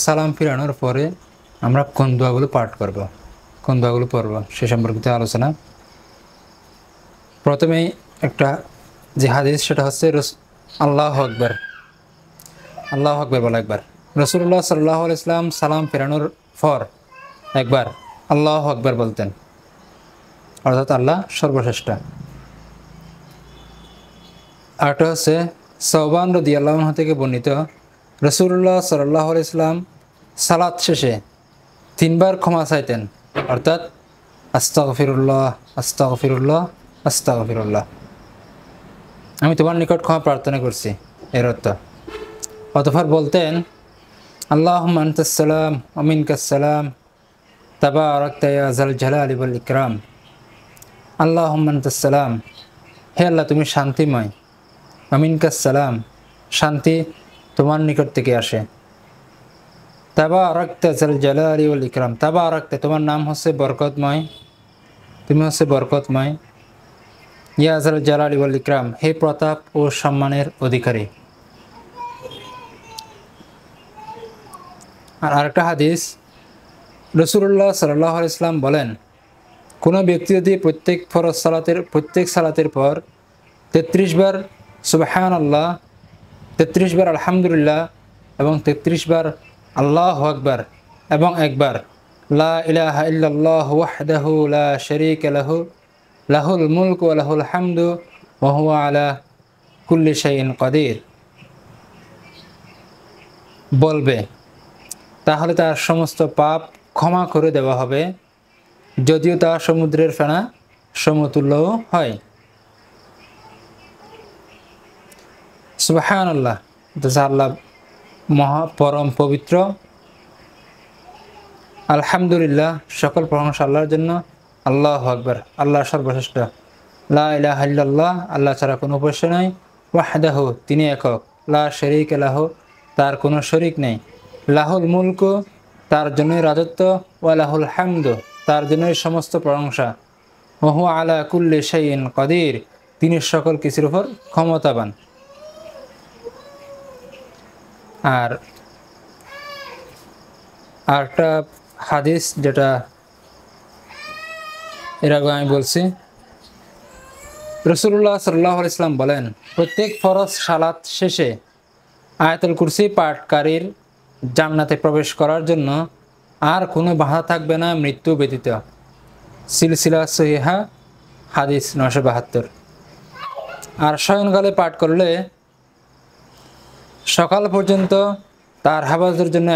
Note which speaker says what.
Speaker 1: সালাম ফিরানোর পরে আমরা কোন দোয়াগুলো পাঠ করব, কোন দোয়াগুলো পড়ব সে সম্পর্কিত আলোচনা। প্রথমেই একটা যে হাদিস সেটা হচ্ছে আল্লাহু আকবার, আল্লাহু আকবার বলা একবার। রাসূলুল্লাহ সাল্লাল্লাহু আলাইহি ওয়াসাল্লাম সালাম ফেরানোর পর একবার আল্লাহু আকবার বলতেন, অর্থাৎ আল্লাহ সর্বশ্রেষ্ঠ। আরেকটা হচ্ছে সাওবান রাদিয়াল্লাহু আনহু থেকে বর্ণিত, রাসূলুল্লাহ সাল্লাল্লাহু আলাইহি ওয়াসাল্লাম সালাত শেষে 3 বার ক্ষমা চাইতেন, অর্থাৎ আস্তাগফিরুল্লাহ আস্তাগফিরুল্লাহ আস্তাগফিরুল্লাহ, আমি তোমার নিকট ক্ষমা প্রার্থনা করছি এর অর্থ। অতঃপর বলতেন আল্লাহুম্মা আনতাস সালাম ওয়া মিনকাস সালাম তাবারাকতা ইয়া যাল জালালি ওয়াল ইকরাম। আল্লাহুম্মা আনতাস সালাম, হে আল্লাহ তুমি শান্তিময়, ওয়া মিনকাস সালাম, শান্তি তোমার নিকট থেকে আসে। তাবারাকতা যাল জালালি ওয়াল ইকরাম, তাবারাকতা তোমার নাম হচ্ছে বরকতময়, তুমি হচ্ছে বরকতময়। ইয়া যাল জালালি ওয়াল ইকরাম, হে প্রতাপ ও সম্মানের অধিকারী। আর আরেকটা হাদিস, রাসূলুল্লাহ সাল্লাল্লাহু আলাইহি ওয়াসাল্লাম বলেন, কোনো ব্যক্তি যদি প্রত্যেক সালাতের পর 33 বার সুবহানাল্লাহ, 33 বার আলহামদুলিল্লাহ এবং 33 বার আল্লাহু আকবার এবং একবার লা ইলাহা ইল্লাল্লাহু ওয়াহদাহু লা শারীকা লাহু লাহুল মুলকু ওয়া লাহুল হামদু ওয়া হুয়া আলা কুল্লি শাইইন কাদির বলবে, তাহলে তার সমস্ত পাপ ক্ষমা করে দেওয়া হবে, যদিও তা সমুদ্রের ফেনা সমতুল্যও হয়। সুবহানাল্লাহ, আল্লাহ মহা পরম পবিত্র। আলহামদুলিল্লাহ, সকল প্রশংসা আল্লাহর জন্য। আল্লাহু আকবার, আল্লাহ সর্বশ্রেষ্ঠ। লা ইলাহা ইল্লাল্লাহ, আল্লাহ ছাড়া কোনো উপাস্য নাই। ওয়াহদাহু, তিনি একক। লা শারীকা লাহু, তার কোনো শরীক নেই। লাহুল মুলকু, তার জন্যই রাজত্ব। ওয়া লাহুল হামদু, তার জন্যই সমস্ত প্রশংসা। ওয়া হুয়া আলা কুল্লি শাইইন কাদির, তিনি সকল কিছুর উপর ক্ষমতাবান। আর আরেকটা হাদিস যেটা এর আগে আমি বলছি, রাসূলুল্লাহ সাল্লাল্লাহু আলাইহি ওয়াসাল্লাম বলেন, প্রত্যেক ফরজ সালাত শেষে আয়াতুল কুরসি পাঠকারীর জান্নাতে প্রবেশ করার জন্য আর কোনো বাধা থাকবে না মৃত্যু ব্যতীত। সিলসিলা সহিহা হাদিস 972। আর শয়নকালে পাঠ করলে সকাল পর্যন্ত তার হেফাজতের জন্য